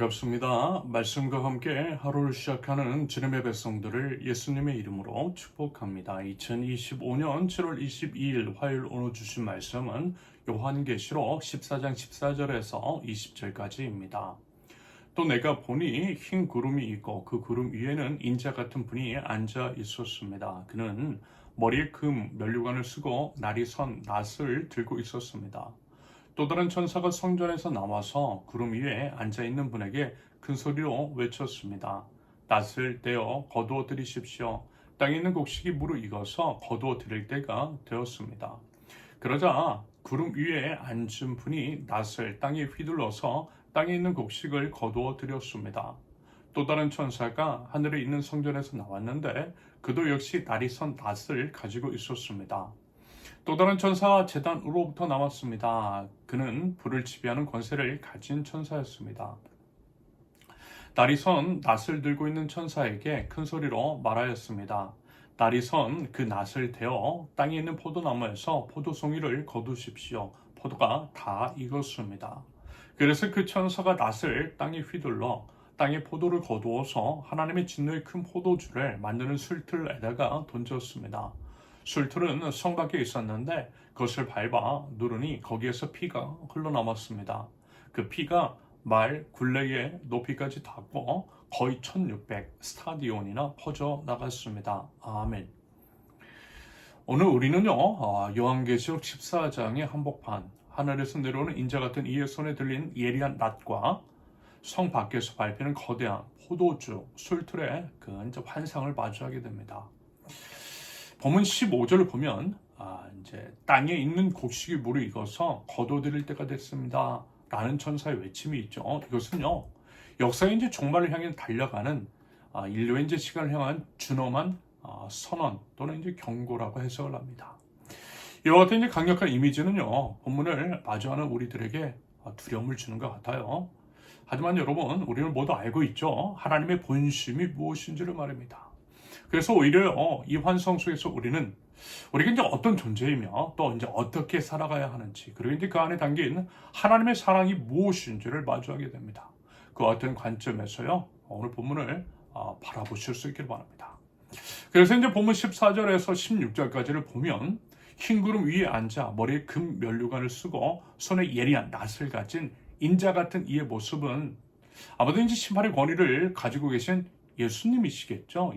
반갑습니다. 말씀과 함께 하루를 시작하는 주님의 백성들을 예수님의 이름으로 축복합니다. 2025년 7월 22일 화요일 오늘 주신 말씀은 요한계시록 14장 14절에서 20절까지입니다. 또 내가 보니 흰 구름이 있고 그 구름 위에는 인자 같은 분이 앉아 있었습니다. 그는 머리에 금 면류관을 쓰고 날이 선 낫을 들고 있었습니다. 또 다른 천사가 성전에서 나와서 구름 위에 앉아있는 분에게 큰 소리로 외쳤습니다. 낫을 떼어 거두어 들이십시오. 땅에 있는 곡식이 무르익어서 거두어 들일 때가 되었습니다. 그러자 구름 위에 앉은 분이 낫을 땅에 휘둘러서 땅에 있는 곡식을 거두어 들였습니다. 또 다른 천사가 하늘에 있는 성전에서 나왔는데 그도 역시 날이 선 낫을 가지고 있었습니다. 또 다른 천사가 제단으로부터 나왔습니다. 그는 불을 지배하는 권세를 가진 천사였습니다. 날이 선 낫을 들고 있는 천사에게 큰 소리로 말하였습니다. 날이 선 그 낫을 대어 땅에 있는 포도나무에서 포도송이를 거두십시오. 포도가 다 익었습니다. 그래서 그 천사가 낫을 땅에 휘둘러 땅에 포도를 거두어서 하나님의 진노의 큰 포도주를 만드는 술틀에다가 던졌습니다. 술틀은 성 밖에 있었는데 그것을 밟아 누르니 거기에서 피가 흘러나왔습니다. 그 피가 말 굴레의 높이까지 닿고 거의 1600 스타디온이나 퍼져 나갔습니다. 아멘. 오늘 우리는요, 요한계시록 14장의 한복판, 하늘에서 내려오는 인자 같은 이의 손에 들린 예리한 낫과 성 밖에서 밟히는 거대한 포도주, 술틀의 그 환상을 마주하게 됩니다. 본문 15절을 보면 이제 땅에 있는 곡식이 무르익어서 거둬들일 때가 됐습니다. 라는 천사의 외침이 있죠. 이것은요, 역사의 이제 종말을 향해 달려가는 인류의 이제 시간을 향한 준엄한 선언 또는 이제 경고라고 해석을 합니다. 이와 같은 이제 강력한 이미지는요, 본문을 마주하는 우리들에게 두려움을 주는 것 같아요. 하지만 여러분, 우리는 모두 알고 있죠. 하나님의 본심이 무엇인지를 말입니다. 그래서 오히려 이 환상 속에서 우리가 이제 어떤 존재이며 또 이제 어떻게 살아가야 하는지, 그리고 이제 그 안에 담긴 하나님의 사랑이 무엇인지를 마주하게 됩니다. 그 어떤 관점에서요, 오늘 본문을 바라보실 수 있기를 바랍니다. 그래서 이제 본문 14절에서 16절까지를 보면 흰 구름 위에 앉아 머리에 금 면류관을 쓰고 손에 예리한 낫을 가진 인자 같은 이의 모습은 아마도 이제 심판의 권위를 가지고 계신 예수님이시겠죠.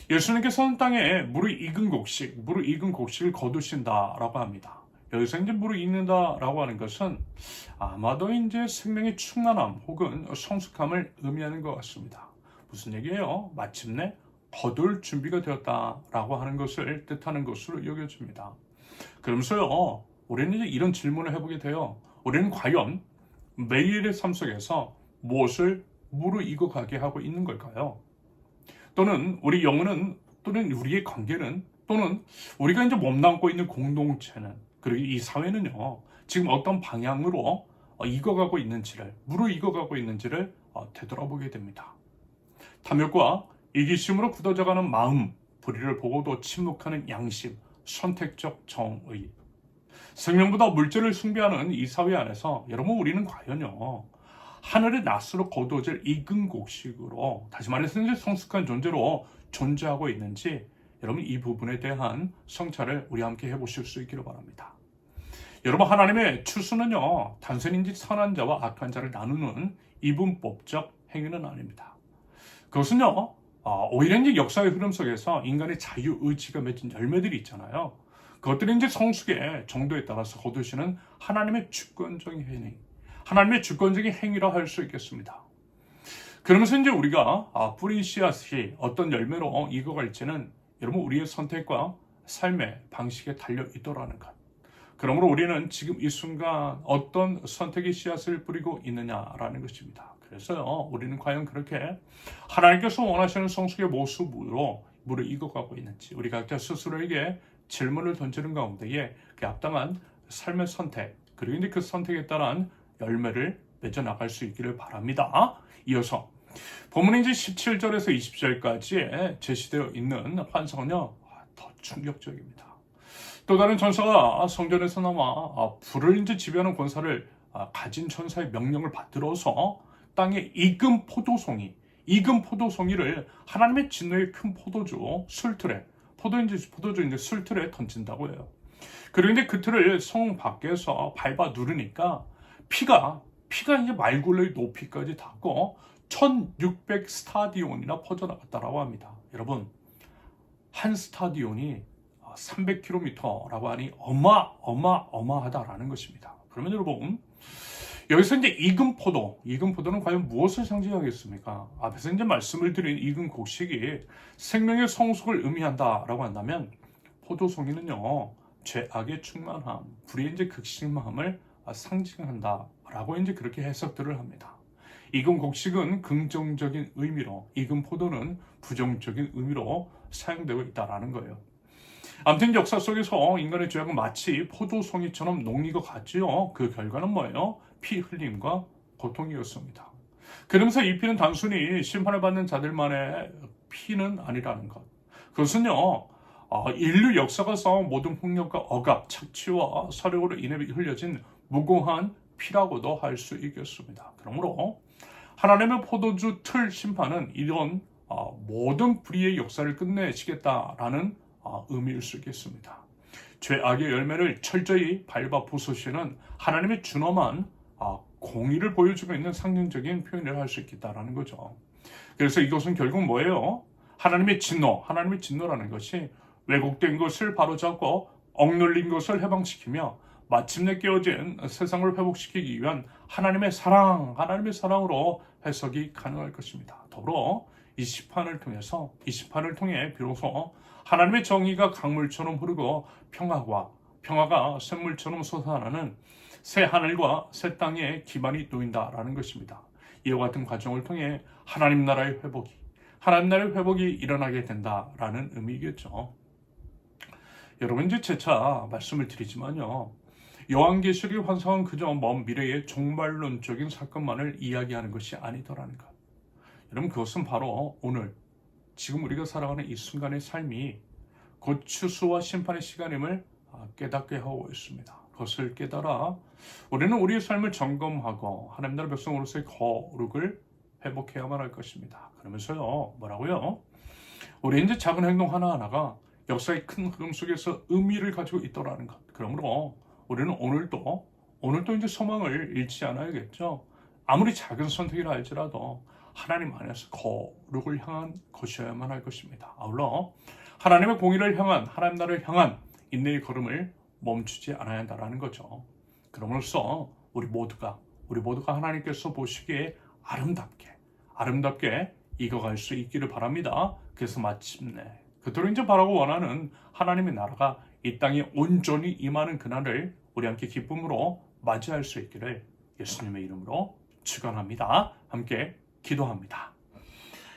예수님께서는 땅에 무르익은 곡식을 거두신다라고 합니다. 여기서 이제 무르익는다라고 하는 것은 아마도 이제 생명의 충만함 혹은 성숙함을 의미하는 것 같습니다. 무슨 얘기예요? 마침내 거둘 준비가 되었다라고 하는 것을 뜻하는 것으로 여겨집니다. 그러면서요, 우리는 이제 이런 질문을 해보게 돼요. 우리는 과연 매일의 삶 속에서 무엇을 무르익어 가게 하고 있는 걸까요? 또는 우리 영혼은, 또는 우리의 관계는, 또는 우리가 이제 몸담고 있는 공동체는, 그리고 이 사회는요, 지금 어떤 방향으로 무르익어가고 있는지를 되돌아보게 됩니다. 탐욕과 이기심으로 굳어져가는 마음, 불의를 보고도 침묵하는 양심, 선택적 정의, 생명보다 물질을 숭배하는 이 사회 안에서 여러분, 우리는 과연요, 하늘의 낫으로 거두어질 익은 곡식으로, 다시 말해서 이제 성숙한 존재로 존재하고 있는지, 여러분 이 부분에 대한 성찰을 우리 함께 해보실 수 있기를 바랍니다. 여러분, 하나님의 추수는요, 단순히 이제 선한 자와 악한 자를 나누는 이분법적 행위는 아닙니다. 그것은요, 오히려 이제 역사의 흐름 속에서 인간의 자유의지가 맺은 열매들이 있잖아요. 그것들이 이제 성숙의 정도에 따라서 거두시는 하나님의 주권적인 행위, 하나님의 주권적인 행위라 할 수 있겠습니다. 그러면서 이제 우리가 뿌린 씨앗이 어떤 열매로 익어갈지는 여러분 우리의 선택과 삶의 방식에 달려 있더라는 것. 그러므로 우리는 지금 이 순간 어떤 선택의 씨앗을 뿌리고 있느냐라는 것입니다. 그래서요, 우리는 과연 그렇게 하나님께서 원하시는 성숙의 모습으로 무르익어가고 있는지, 우리 각자 스스로에게 질문을 던지는 가운데에 그 합당한 삶의 선택, 그리고 이제 그 선택에 따른 열매를 맺어 나갈 수 있기를 바랍니다. 이어서 본문의 이제 17절에서 20절까지 제시되어 있는 환상은요, 더 충격적입니다. 또 다른 천사가 성전에서 나와 불을 이제 지배하는 권세를 가진 천사의 명령을 받들어서 땅에 익은 포도송이를 하나님의 진노의 큰 포도주 술틀에 포도주 이제 술틀에 던진다고 해요. 그리고 이제 그 틀을 성 밖에서 밟아 누르니까 피가 이제 말굴레의 높이까지 닿고 1600 스타디온이나 퍼져나갔다라고 합니다. 여러분, 한 스타디온이 300km라고 하니 어마어마하다라는 것입니다. 그러면 여러분, 여기서 이제 익은 포도는 과연 무엇을 상징하겠습니까? 앞에서 이제 말씀을 드린 익은 곡식이 생명의 성숙을 의미한다라고 한다면, 포도송이는요, 죄악의 충만함, 불의 이제 극심함을 상징한다라고 이제 그렇게 해석들을 합니다. 익은 곡식은 긍정적인 의미로, 익은 포도는 부정적인 의미로 사용되고 있다라는 거예요. 아무튼 역사 속에서 인간의 죄악은 마치 포도송이처럼 녹는 것 같지요. 그 결과는 뭐예요? 피 흘림과 고통이었습니다. 그러면서 이 피는 단순히 심판을 받는 자들만의 피는 아니라는 것. 그것은요, 인류 역사가 쌓은 모든 폭력과 억압, 착취와 사력으로 인해 흘려진 무고한 피라고도 할 수 있겠습니다. 그러므로 하나님의 포도주 틀 심판은 이런 모든 불의의 역사를 끝내시겠다라는 의미일 수 있겠습니다. 죄악의 열매를 철저히 밟아 부수시는 하나님의 준엄한 공의를 보여주고 있는 상징적인 표현을 할 수 있겠다라는 거죠. 그래서 이것은 결국 뭐예요? 하나님의 진노라는 것이 왜곡된 것을 바로잡고 억눌린 것을 해방시키며 마침내 깨어진 세상을 회복시키기 위한 하나님의 사랑으로 해석이 가능할 것입니다. 더불어 이 심판을 통해 비로소 하나님의 정의가 강물처럼 흐르고 평화가 샘물처럼 솟아나는 새 하늘과 새 땅에 기반이 놓인다라는 것입니다. 이와 같은 과정을 통해 하나님 나라의 회복이 일어나게 된다라는 의미겠죠. 여러분, 이제 재차 말씀을 드리지만요, 요한계시록의 환상은 그저 먼 미래의 종말론적인 사건만을 이야기하는 것이 아니더라는 것. 여러분, 그것은 바로 오늘 지금 우리가 살아가는 이 순간의 삶이 곧 추수와 심판의 시간임을 깨닫게 하고 있습니다. 그것을 깨달아 우리는 우리의 삶을 점검하고 하나님 나라 백성으로서의 거룩을 회복해야만 할 것입니다. 그러면서요, 뭐라고요? 우리 이제 작은 행동 하나하나가 역사의 큰 흐름 속에서 의미를 가지고 있더라는 것. 그러므로 우리는 오늘도 이제 소망을 잃지 않아야겠죠. 아무리 작은 선택이라 할지라도 하나님 안에서 거룩을 향한 것이어야만 할 것입니다. 아울러 하나님의 공의를 향한, 하나님 나라를 향한 인내의 걸음을 멈추지 않아야 한다는 거죠. 그럼으로써 우리 모두가 하나님께서 보시기에 아름답게 익어갈 수 있기를 바랍니다. 그래서 마침내 그토록 이제 바라고 원하는 하나님의 나라가 이 땅에 온전히 임하는 그날을 우리 함께 기쁨으로 맞이할 수 있기를 예수님의 이름으로 축원합니다. 함께 기도합니다.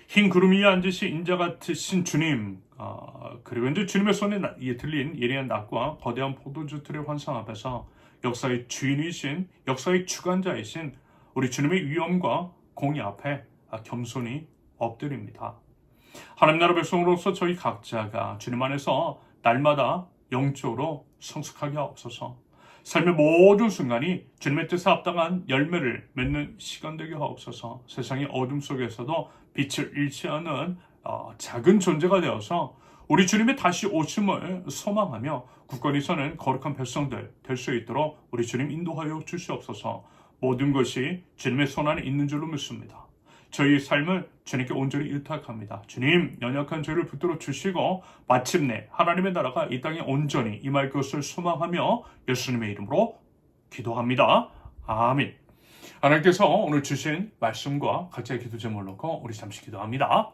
흰 구름 위에 앉으신 인자 같으신 주님, 그리고 이제 주님의 손에 들린 예리한 낫과 거대한 포도주 틀의 환상 앞에서 역사의 주인이신, 역사의 주관자이신 우리 주님의 위엄과 공의 앞에 겸손히 엎드립니다. 하나님 나라 백성으로서 저희 각자가 주님 안에서 날마다 영적으로 성숙하게 하옵소서. 삶의 모든 순간이 주님의 뜻에 합당한 열매를 맺는 시간 되게 하옵소서. 세상의 어둠 속에서도 빛을 잃지 않는 작은 존재가 되어서 우리 주님의 다시 오심을 소망하며 굳건히 서는 거룩한 백성들 될 수 있도록 우리 주님 인도하여 주시옵소서. 모든 것이 주님의 손 안에 있는 줄로 믿습니다. 저희의 삶을 주님께 온전히 의탁합니다. 주님, 연약한 저희를 붙들어 주시고 마침내 하나님의 나라가 이 땅에 온전히 임할 것을 소망하며 예수님의 이름으로 기도합니다. 아멘. 하나님께서 오늘 주신 말씀과 각자의 기도 제목을 놓고 우리 잠시 기도합니다.